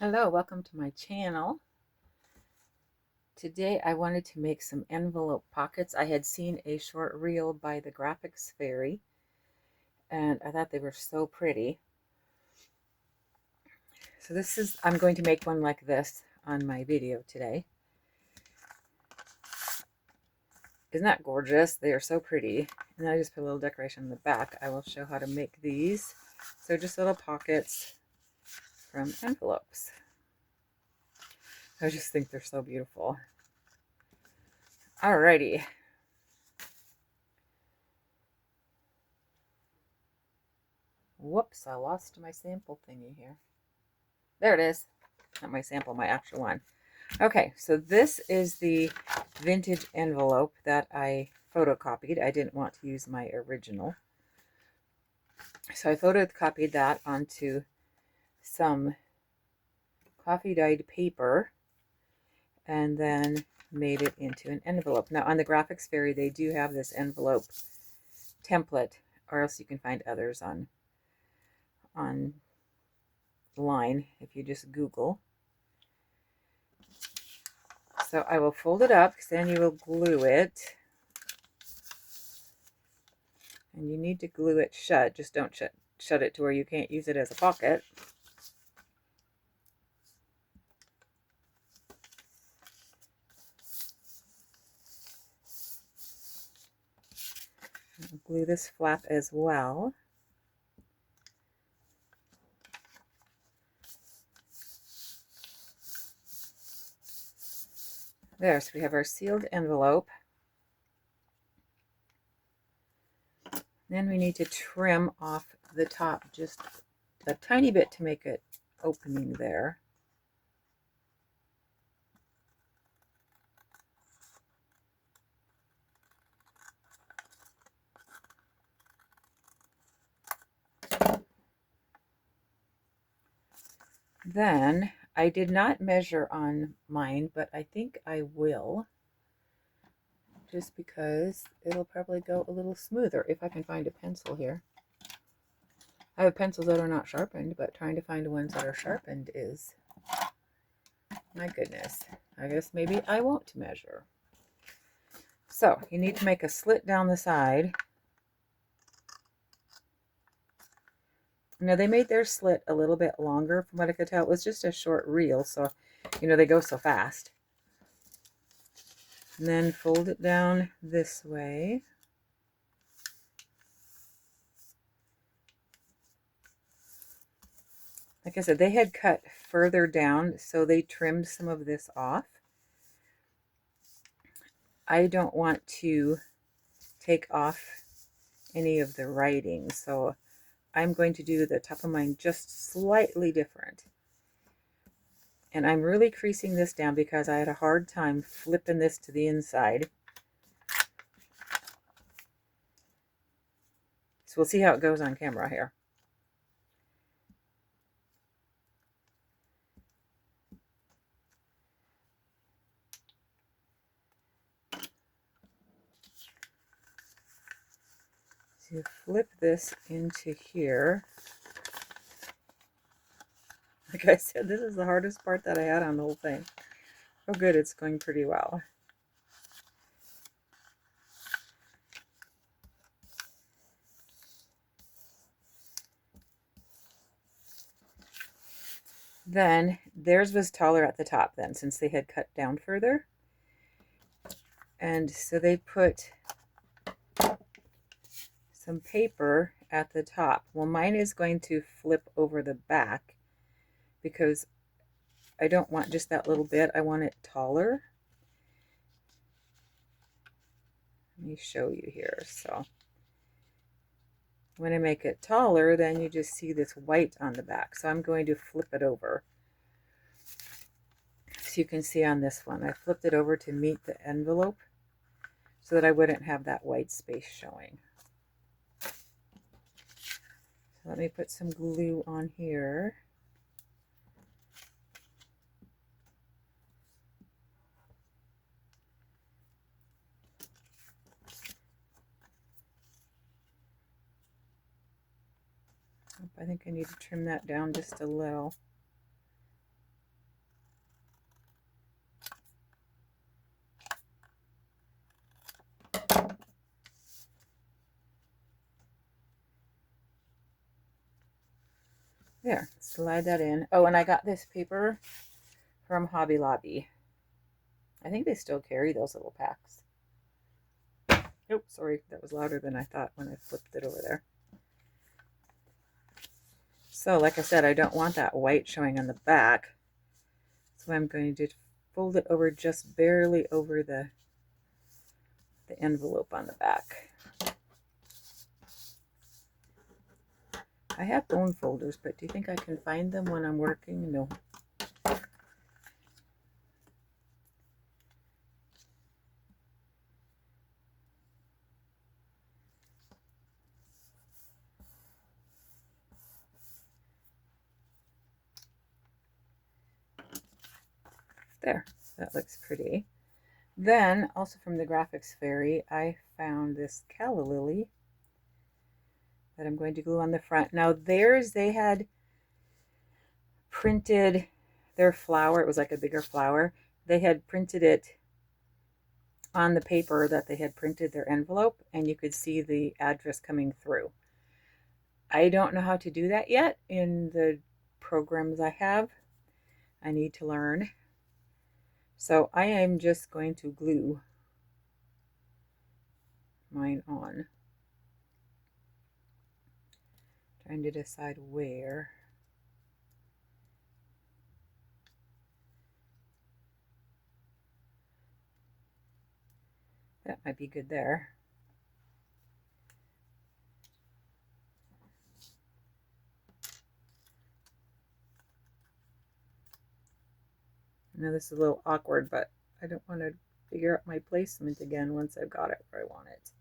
Hello, welcome to my channel. Today I wanted to make some envelope pockets. I had seen a short reel by the Graphics Fairy and I thought they were so pretty. So I'm going to make one like this on my video today. Isn't that gorgeous? They are so pretty. And I just put a little decoration in the back. I will show how to make these. So just little pockets from envelopes. I just think they're so beautiful. Alrighty. Whoops, I lost my sample thingy here. There it is. Not my sample, my actual one. Okay, so this is the vintage envelope that I photocopied. I didn't want to use my original. So I photocopied that onto some coffee dyed paper and then made it into an envelope. Now on the Graphics Fairy, they do have this envelope template, or else you can find others online if you just Google. So I will fold it up because then you will glue it. And you need to glue it shut. Just don't shut it to where you can't use it as a pocket. I'll glue this flap as well. There, so we have our sealed envelope. Then we need to trim off the top just a tiny bit to make an opening there. Then I did not measure on mine, but I think I will, just because it'll probably go a little smoother if I can find a pencil here. I have pencils that are not sharpened, but trying to find ones that are sharpened is, my goodness. I guess maybe I won't measure. So you need to make a slit down the side. Now they made their slit a little bit longer from what I could tell. It was just a short reel, so they go so fast. And then fold it down this way. Like I said, they had cut further down, so they trimmed some of this off. I don't want to take off any of the writing, so I'm going to do the top of mine just slightly different. And I'm really creasing this down because I had a hard time flipping this to the inside. So we'll see how it goes on camera here. So you flip this into here. Like I said, this is the hardest part that I had on the whole thing. Oh good, it's going pretty well. Then theirs was taller at the top then, since they had cut down further. And so they put some paper at the top. Well, mine is going to flip over the back because I don't want just that little bit. I want it taller. Let me show you here. So when I make it taller, then you just see this white on the back. So I'm going to flip it over. So you can see on this one, I flipped it over to meet the envelope so that I wouldn't have that white space showing. So let me put some glue on here. I think I need to trim that down just a little. There, slide that in. Oh, and I got this paper from Hobby Lobby. I think they still carry those little packs. Oh, sorry, that was louder than I thought when I flipped it over there. So, like I said, I don't want that white showing on the back. So I'm going to fold it over just barely over the envelope on the back. I have bone folders, but do you think I can find them when I'm working? No. There, that looks pretty. Then, also from the Graphics Fairy, I found this calla lily that I'm going to glue on the front. Now theirs, they had printed their flower. It was like a bigger flower. They had printed it on the paper that they had printed their envelope, and you could see the address coming through. I don't know how to do that yet in the programs I have. I need to learn. So I am just going to glue mine on. Trying to decide where. That might be good there. I know this is a little awkward, but I don't want to figure out my placement again once I've got it where I want it.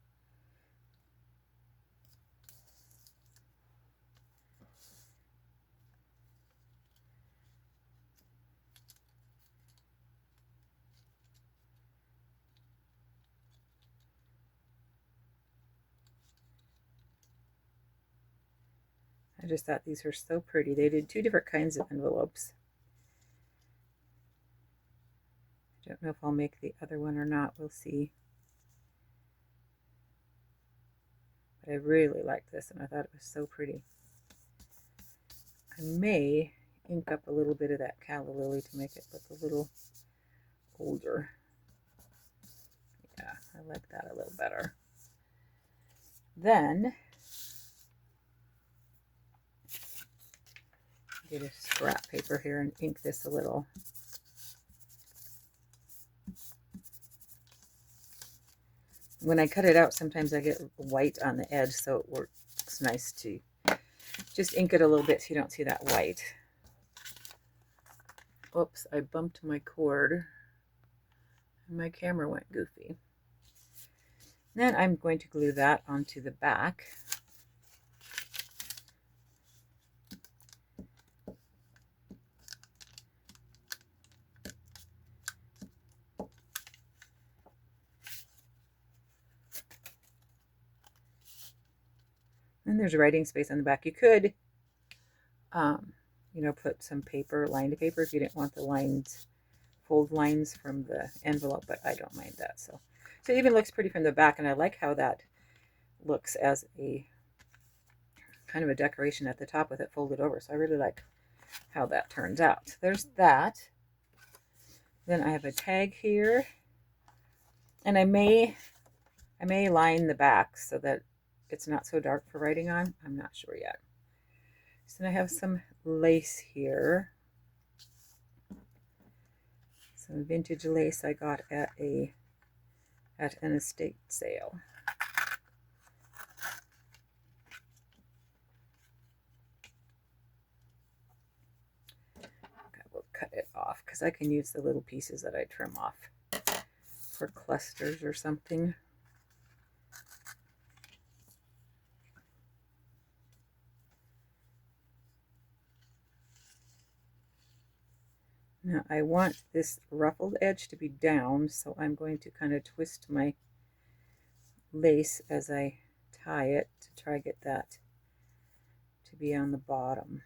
I just thought these were so pretty. They did two different kinds of envelopes. I don't know if I'll make the other one or not. We'll see. But I really liked this, and I thought it was so pretty. I may ink up a little bit of that calla lily to make it look a little older. Yeah, I like that a little better. Then get a scrap paper here and ink this a little. When I cut it out, sometimes I get white on the edge, so it works nice to just ink it a little bit so you don't see that white. Oops, I bumped my cord and my camera went goofy. Then I'm going to glue that onto the back. And there's writing space on the back. You could, you know, put some paper, lined paper, if you didn't want the lines, fold lines from the envelope, but I don't mind that. So it even looks pretty from the back, and I like how that looks as a kind of a decoration at the top with it folded over. So I really like how that turns out. There's that. Then I have a tag here, and I may line the back so that it's not so dark for writing on. I'm not sure yet. So I have some lace here. Some vintage lace I got at an estate sale. I will cut it off because I can use the little pieces that I trim off for clusters or something. Now I want this ruffled edge to be down, so I'm going to kind of twist my lace as I tie it to try to get that to be on the bottom.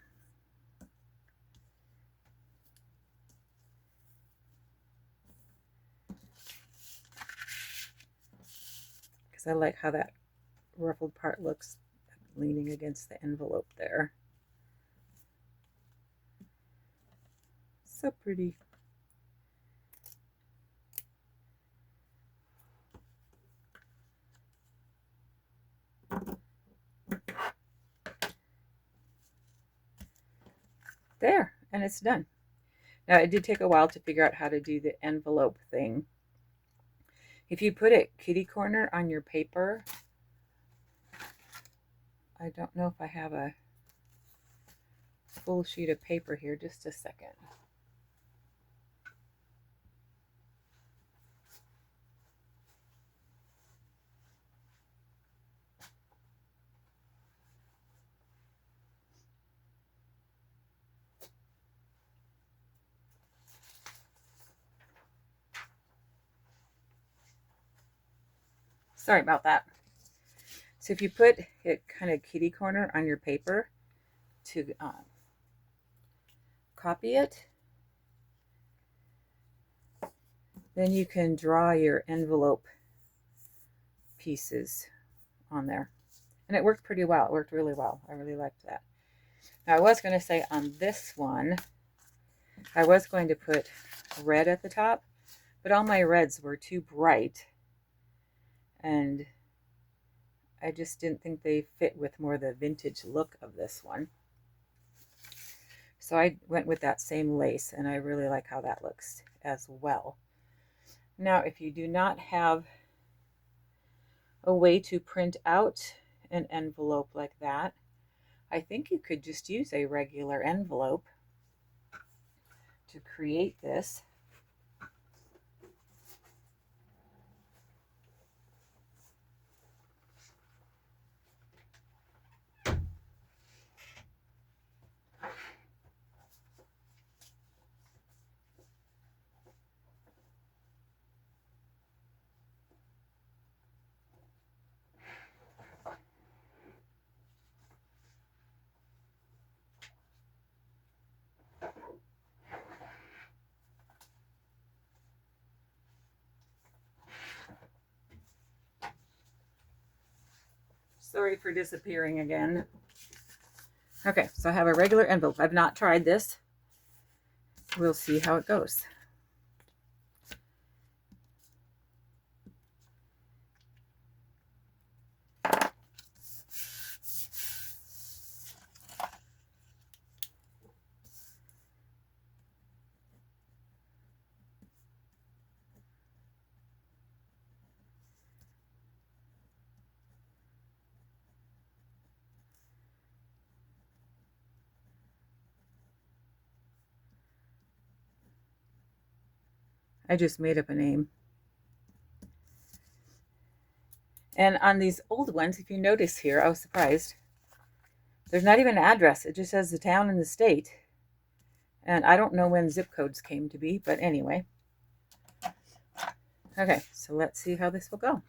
Because I like how that ruffled part looks leaning against the envelope there. so pretty. There, and it's done. Now, it did take a while to figure out how to do the envelope thing. If you put it kitty corner on your paper, I don't know if I have a full sheet of paper here. Just a second. Sorry about that. So if you put it kind of kitty corner on your paper to copy it, then you can draw your envelope pieces on there. And it worked pretty well. It worked really well. I really liked that. Now I was going to say on this one, I was going to put red at the top, but all my reds were too bright. And I just didn't think they fit with more the vintage look of this one. So I went with that same lace, and I really like how that looks as well. Now, if you do not have a way to print out an envelope like that, I think you could just use a regular envelope to create this. Sorry for disappearing again. Okay, so I have a regular envelope. I've not tried this. We'll see how it goes. I just made up a name. And on these old ones, if you notice here, I was surprised. There's not even an address. It just says the town and the state. And I don't know when zip codes came to be, but anyway. Okay, so let's see how this will go.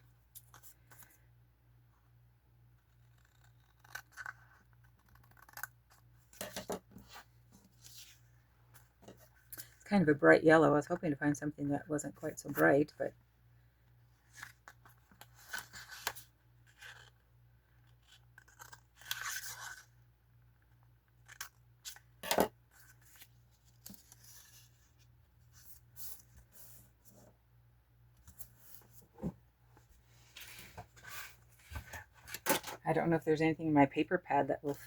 It's kind of a bright yellow. I was hoping to find something that wasn't quite so bright, but I don't know if there's anything in my paper pad that will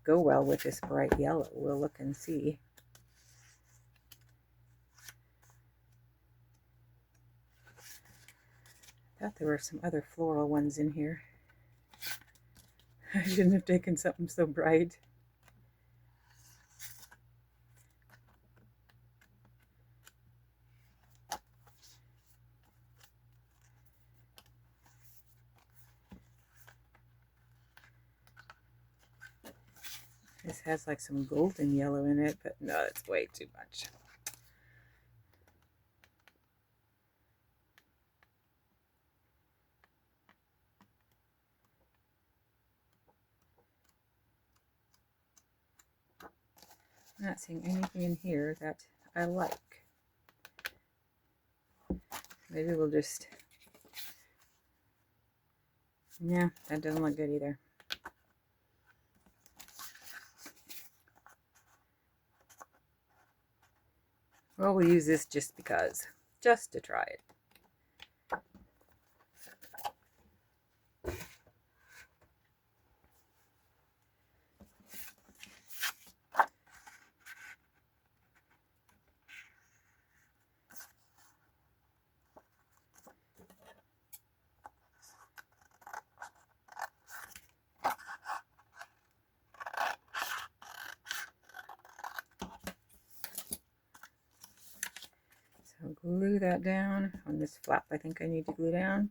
go well with this bright yellow. We'll look and see. I thought there were some other floral ones in here. I shouldn't have taken something so bright. This has like some golden yellow in it, but no, it's way too much. I'm not seeing anything in here that I like. Maybe we'll just... Yeah, that doesn't look good either. Well, we'll use this just because, just to try it. So glue that down on this flap. I think I need to glue down.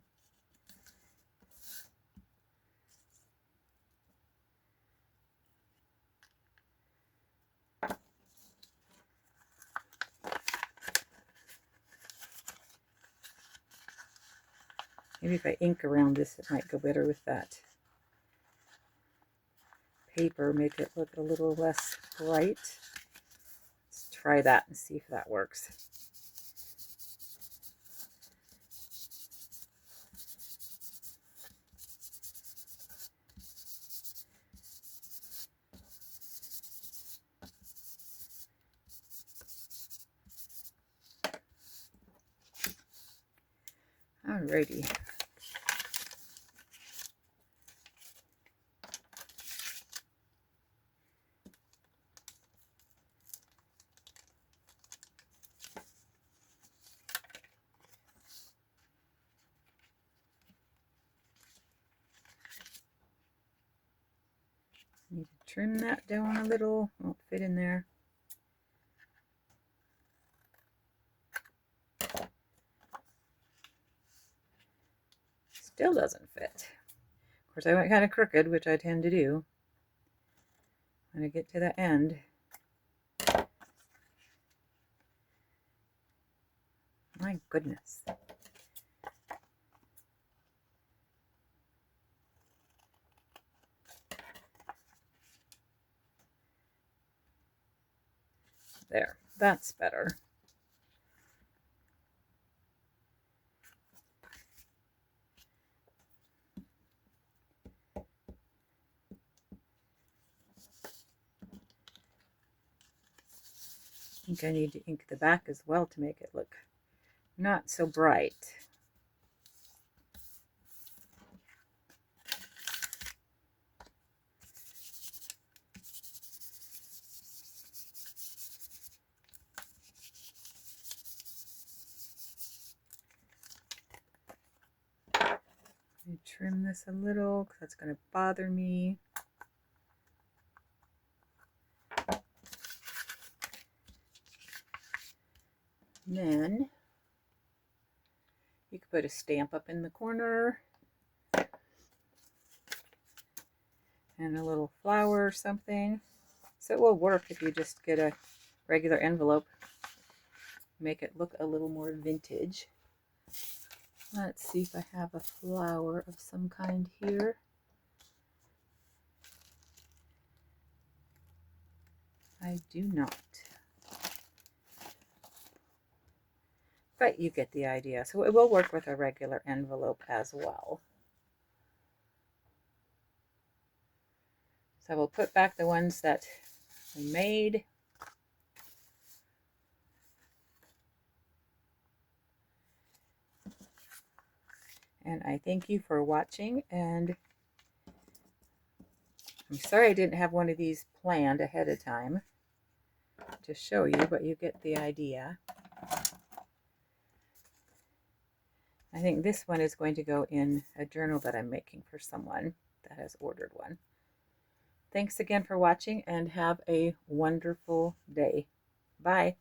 Maybe if I ink around this, it might go better with that paper, make it look a little less bright. Let's try that and see if that works. Alrighty. Need to trim that down a little. Won't fit in there. Still doesn't fit. Of course, I went kind of crooked, which I tend to do when I get to the end. My goodness. There, that's better. I think I need to ink the back as well to make it look not so bright. Trim this a little because that's going to bother me. And then you could put a stamp up in the corner and a little flower or something. So it will work if you just get a regular envelope. Make it look a little more vintage. Let's see if I have a flower of some kind here. I do not. But you get the idea. So it will work with a regular envelope as well. So we'll put back the ones that we made. And I thank you for watching, and I'm sorry I didn't have one of these planned ahead of time to show you, but you get the idea. I think this one is going to go in a journal that I'm making for someone that has ordered one. Thanks again for watching, and have a wonderful day. Bye.